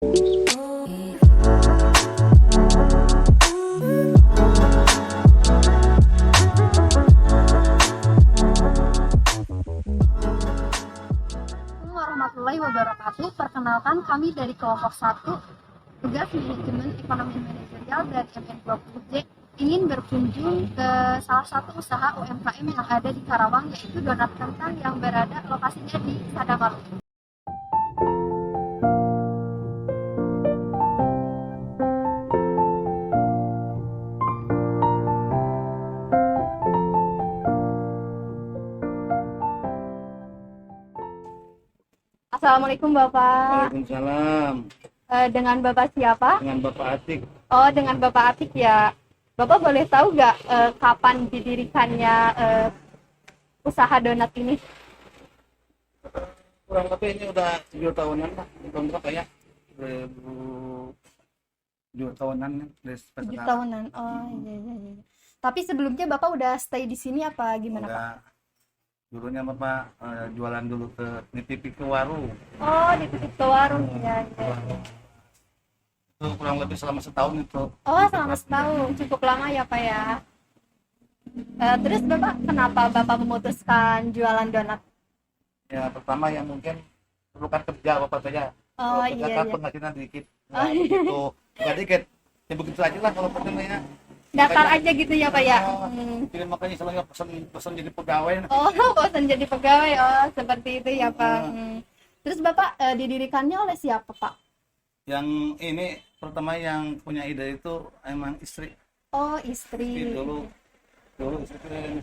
Warahmatullahi wabarakatuh. Perkenalkan, kami dari kelompok 1 tugas manajemen ekonomi manajerial dari MN20J ingin berkunjung ke salah satu usaha UMKM yang ada di Karawang, yaitu Donat Kentang yang berada lokasinya di Sadamalu. Assalamualaikum Bapak. Waalaikumsalam. Dengan Bapak siapa? Dengan Bapak Atik. Oh, dengan Bapak Atik ya. Bapak boleh tahu nggak kapan didirikannya usaha donat ini? Kurang lebih ini udah 7 tahunan lah. Tahun berapa ya? 2007 tahunan ya. 7 tahunan. Oh iya. Tapi sebelumnya Bapak udah stay di sini apa gimana Pak? Udah. Dulunya Bapak jualan dulu ke nitipi ke warung. Oh, di titik ke warung ya. Itu kurang lebih selama setahun itu. Oh, selama setahun. Cukup lama ya Pak ya. Terus Bapak kenapa Bapak memutuskan jualan donat? Ya pertama yang mungkin perlukan kerja Bapak saja. Oh Kalau kerja iya. kan penghasilan dikit. Nah, begitu nggak dikit. Ya begitu aja lah kalau pertamanya. Datar aja gitu ya Pak ya. Jadi makanya selalu pesan jadi pegawai. Oh, bosan jadi pegawai. Oh, seperti itu ya Pak. Terus Bapak didirikannya oleh siapa Pak? Yang ini pertama yang punya ide itu emang istri. Oh, istri. Dulu istri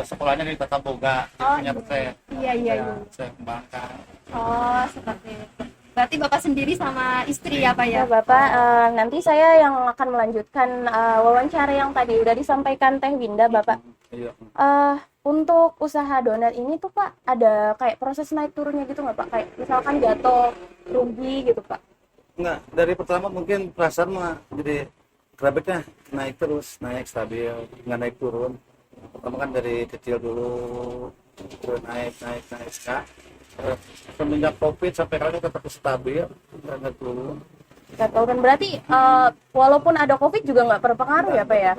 sekolahnya di Tata Boga, Oh, punya resep. Iya. Saya kembangkan. Oh, seperti itu. Berarti Bapak sendiri sama istri ya Pak ya? Ya Bapak, nanti saya yang akan melanjutkan wawancara yang tadi udah disampaikan Teh Winda Bapak. Iya. Untuk usaha donat ini tuh Pak, ada kayak proses naik turunnya gitu nggak Pak? Kayak misalkan jatuh, rugi gitu Pak? Enggak, dari pertama mungkin perasaan mah jadi grabeknya naik terus, naik stabil, nggak naik turun. Pertama kan dari kecil dulu, terus naik sekarang. Semenjak COVID sampai kali tetap stabil, nggak turun. Nggak turun, berarti walaupun ada COVID juga nggak berpengaruh ya Pak ya?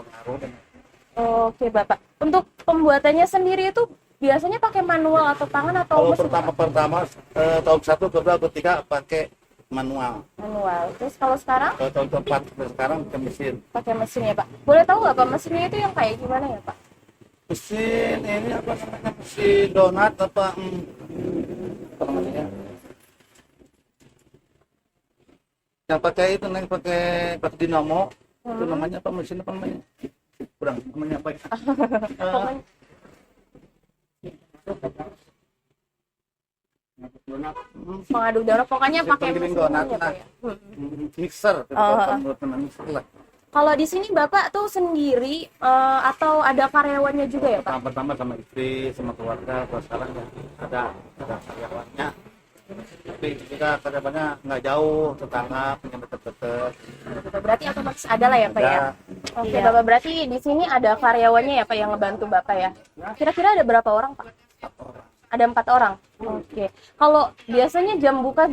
Oke Bapak, untuk pembuatannya sendiri itu biasanya pakai manual atau tangan atau Kalau mesin? pertama tahun 1, kedua, ketiga pakai manual. Manual, terus kalau sekarang? Kalau tahun keempat sekarang pakai mesin. Pakai mesin ya Pak. Boleh tahu nggak Pak mesinnya itu yang kayak gimana ya Pak? Mesin ini apa namanya, mesin donat apa namanya, yang pakai itu nih, pakai dinamo. Itu namanya apa, mesin apa namanya, kurang namanya apa ya? Pokoknya pengaduk donat, pokoknya pakai Penggiling mesin donat, ya Pak nah. ya. Mixer, mixer lah. Kalau di sini Bapak tuh sendiri atau ada karyawannya juga ya Pak? Pertama sama istri, sama keluarga. Kalau sekarang ya ada karyawannya. Tapi kita karyawannya nggak jauh, tetangga, punya deket-deket. Berarti otomatis ada lah ya Pak ya? Oke Bapak, berarti di sini ada karyawannya ya Pak yang ngebantu Bapak ya? Kira-kira ada berapa orang Pak? Ada 4 orang? Oke. Kalau biasanya jam buka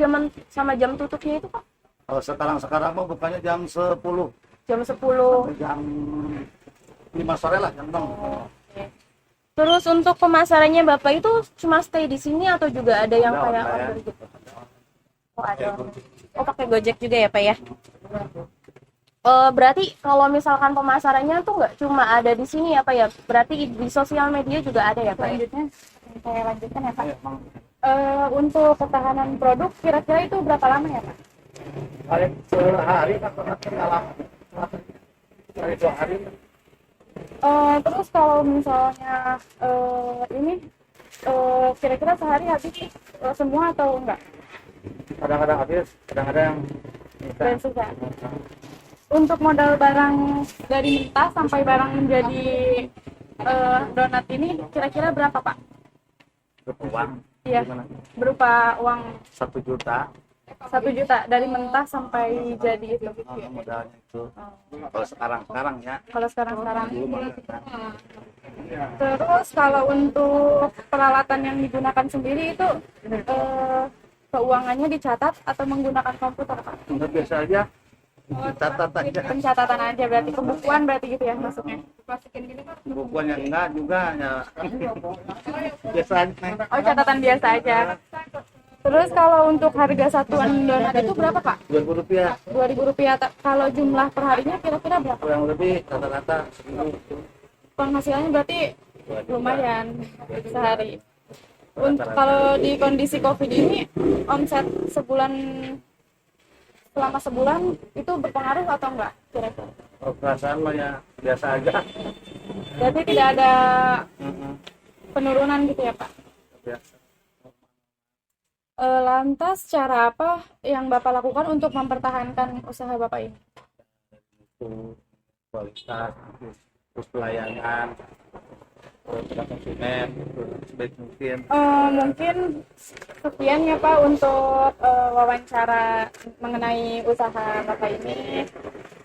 sama jam tutupnya itu Pak? Kalau sekarang mau bukanya jam 10. Jam 10. Jam 5 sore lah, jam 6. Terus untuk pemasarannya Bapak itu cuma stay di sini atau juga ada yang Ada kayak online. order gitu? Oh ada. Oh pakai Gojek juga ya Pak ya? Berarti kalau misalkan pemasarannya tuh nggak cuma ada di sini ya Pak ya? Berarti di sosial media juga ada ya Pak? Selanjutnya saya lanjutkan ya Pak. Ya, emang Untuk ketahanan produk kira-kira itu berapa lama ya Pak? paling sehari kan nggak lama. Hari 2 hari. Terus kalau misalnya ini kira-kira sehari habis semua atau enggak? Kadang-kadang habis, kadang-kadang Dan susah. Untuk modal barang dari mentah sampai barang menjadi donat ini kira-kira berapa Pak? uang. Iya. Gimana? Berupa uang 1 juta. 1 juta dari mentah sampai jadi itu. Modalnya itu. Kalau sekarang ya. Kalau sekarang. Dulu mah kan. Terus kalau untuk peralatan yang digunakan sendiri itu keuangannya dicatat atau menggunakan komputer, Pak? Enggak, biasa aja. Catat aja. Pencatatan aja berarti, pembukuan berarti gitu ya masuknya. Bukuan yang enggak juga ya. Biasa aja. Oh, catatan biasa aja. Terus kalau untuk harga satuan donat itu berapa, Pak? Rp2.000. Rp2.000. Kalau jumlah perharinya kira-kira berapa? Kurang lebih rata-rata 1.000. Penghasilannya berarti lumayan sehari. Kalau di kondisi COVID ini, omset selama sebulan itu berpengaruh atau enggak kira-kira? Oh, perasaan mah ya biasa aja. Berarti tidak ada penurunan gitu ya, Pak? Biasa. Lantas cara apa yang Bapak lakukan untuk mempertahankan usaha Bapak ini? Itu kualitas, terus pelayanan, terus konsumen, sebaik mungkin. Mungkin sekian ya Pak untuk wawancara mengenai usaha Bapak ini.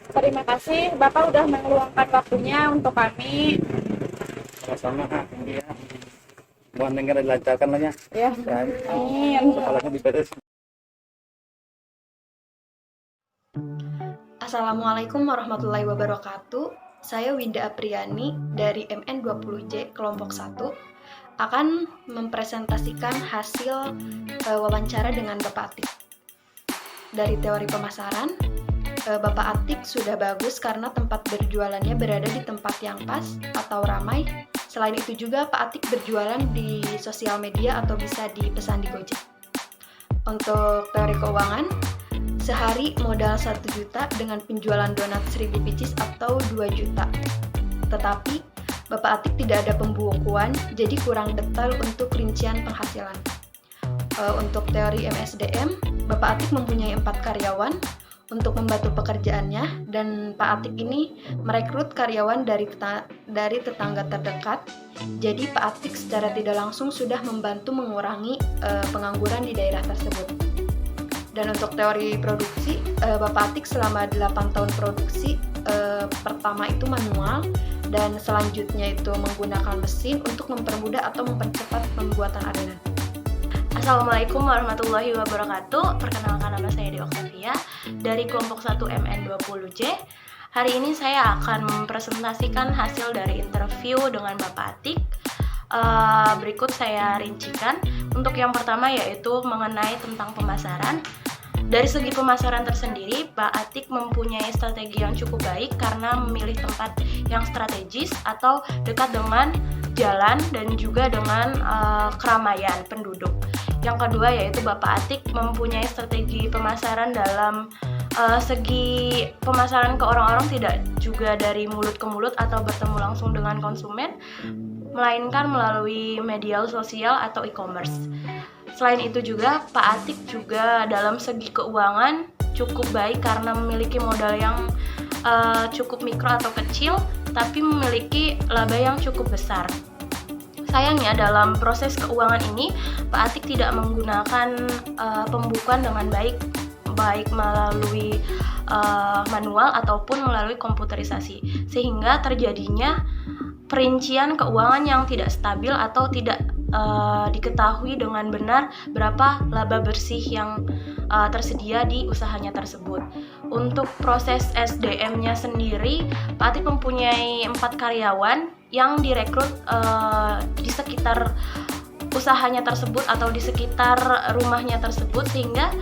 Terima kasih Bapak udah meluangkan waktunya untuk kami. Sama-sama, ya. Mohon dengan dilancarkan lah ya. Ya, amin. Kepalanya diberes. Assalamualaikum warahmatullahi wabarakatuh. Saya Winda Apriani dari MN20J kelompok 1 akan mempresentasikan hasil wawancara dengan Bapak Atik. Dari teori pemasaran, Bapak Atik sudah bagus karena tempat berjualannya berada di tempat yang pas atau ramai. Selain itu juga Pak Atik berjualan di sosial media atau bisa dipesan di Gojek. Untuk teori keuangan, sehari modal 1 juta dengan penjualan donat 1000 pieces atau 2 juta. Tetapi Bapak Atik tidak ada pembukuan, jadi kurang detail untuk rincian penghasilan. Untuk teori MSDM, Bapak Atik mempunyai 4 karyawan untuk membantu pekerjaannya, dan Pak Atik ini merekrut karyawan dari tetangga terdekat. Jadi Pak Atik secara tidak langsung sudah membantu mengurangi pengangguran di daerah tersebut. Dan untuk teori produksi, Bapak Atik selama 8 tahun produksi, pertama itu manual, dan selanjutnya itu menggunakan mesin untuk mempermudah atau mempercepat pembuatan adonan. Assalamualaikum warahmatullahi wabarakatuh. Perkenalkan, nama saya Dewi Oktavia dari kelompok 1 MN20J. Hari ini saya akan mempresentasikan hasil dari interview dengan Bapak Atik. Berikut saya rincikan. Untuk yang pertama yaitu mengenai tentang pemasaran. Dari segi pemasaran tersendiri, Pak Atik mempunyai strategi yang cukup baik karena memilih tempat yang strategis atau dekat dengan jalan dan juga dengan keramaian penduduk. Yang kedua yaitu Bapak Atik mempunyai strategi pemasaran dalam segi pemasaran ke orang-orang, tidak juga dari mulut ke mulut atau bertemu langsung dengan konsumen, melainkan melalui media sosial atau e-commerce. Selain itu juga Pak Atik juga dalam segi keuangan cukup baik karena memiliki modal yang cukup mikro atau kecil, tapi memiliki laba yang cukup besar. Sayangnya dalam proses keuangan ini Pak Atik tidak menggunakan pembukuan dengan baik melalui manual ataupun melalui komputerisasi, sehingga terjadinya perincian keuangan yang tidak stabil atau tidak diketahui dengan benar berapa laba bersih yang tersedia di usahanya tersebut. Untuk proses SDM-nya sendiri, Pak Atik mempunyai 4 karyawan yang direkrut di sekitar usahanya tersebut atau di sekitar rumahnya tersebut, sehingga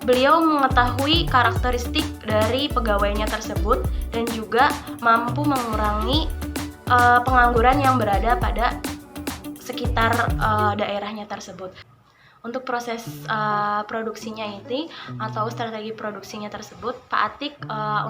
beliau mengetahui karakteristik dari pegawainya tersebut dan juga mampu mengurangi pengangguran yang berada pada sekitar daerahnya tersebut. Untuk proses produksinya ini atau strategi produksinya tersebut, Pak Atik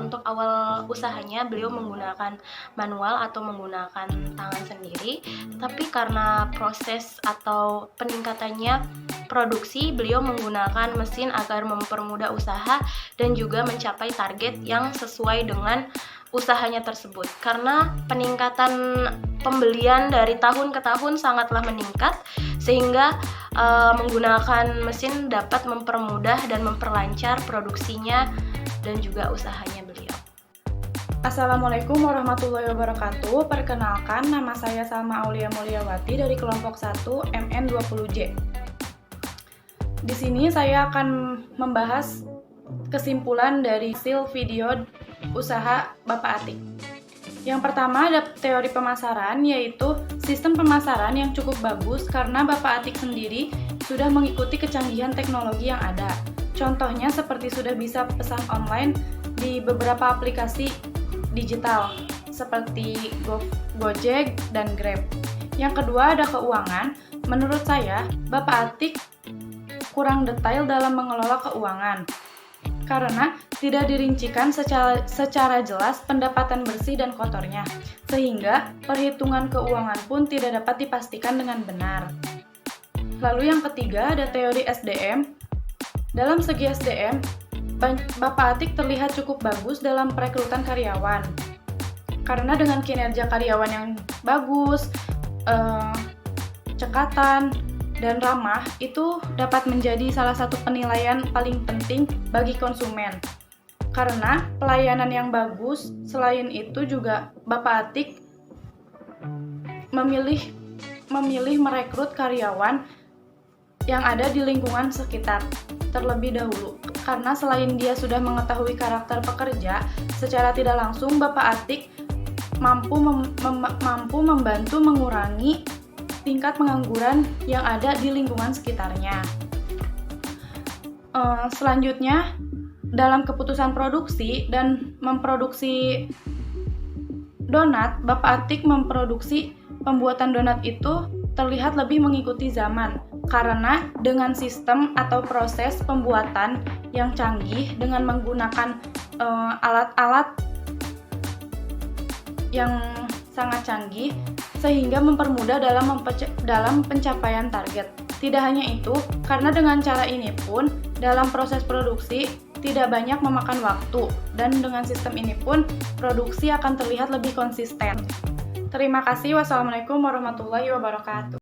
untuk awal usahanya beliau menggunakan manual atau menggunakan tangan sendiri, tapi karena proses atau peningkatannya produksi, beliau menggunakan mesin agar mempermudah usaha dan juga mencapai target yang sesuai dengan usahanya tersebut. Karena peningkatan pembelian dari tahun ke tahun sangatlah meningkat, sehingga menggunakan mesin dapat mempermudah dan memperlancar produksinya dan juga usahanya beliau. Assalamualaikum warahmatullahi wabarakatuh. Perkenalkan, nama saya Salma Aulia Mulyawati dari kelompok 1 MN20J. Di sini saya akan membahas kesimpulan dari hasil video usaha Bapak Atik. Yang pertama ada teori pemasaran, yaitu sistem pemasaran yang cukup bagus karena Bapak Atik sendiri sudah mengikuti kecanggihan teknologi yang ada. Contohnya seperti sudah bisa pesan online di beberapa aplikasi digital seperti Gojek dan Grab. Yang kedua ada keuangan. Menurut saya, Bapak Atik kurang detail dalam mengelola keuangan karena tidak dirincikan secara jelas pendapatan bersih dan kotornya, sehingga perhitungan keuangan pun tidak dapat dipastikan dengan benar. Lalu yang ketiga ada teori SDM. Dalam segi SDM, Bapak Atik terlihat cukup bagus dalam perekrutan karyawan. Karena dengan kinerja karyawan yang bagus, cekatan, dan ramah itu dapat menjadi salah satu penilaian paling penting bagi konsumen. Karena pelayanan yang bagus, selain itu juga Bapak Atik memilih merekrut karyawan yang ada di lingkungan sekitar terlebih dahulu. Karena selain dia sudah mengetahui karakter pekerja, secara tidak langsung Bapak Atik mampu membantu mengurangi tingkat pengangguran yang ada di lingkungan sekitarnya. Selanjutnya, dalam keputusan produksi dan memproduksi donat, Bapak Atik memproduksi pembuatan donat itu terlihat lebih mengikuti zaman karena dengan sistem atau proses pembuatan yang canggih dengan menggunakan alat-alat yang sangat canggih sehingga mempermudah dalam pencapaian target. Tidak hanya itu, karena dengan cara ini pun dalam proses produksi tidak banyak memakan waktu dan dengan sistem ini pun produksi akan terlihat lebih konsisten. Terima kasih. Wassalamualaikum warahmatullahi wabarakatuh.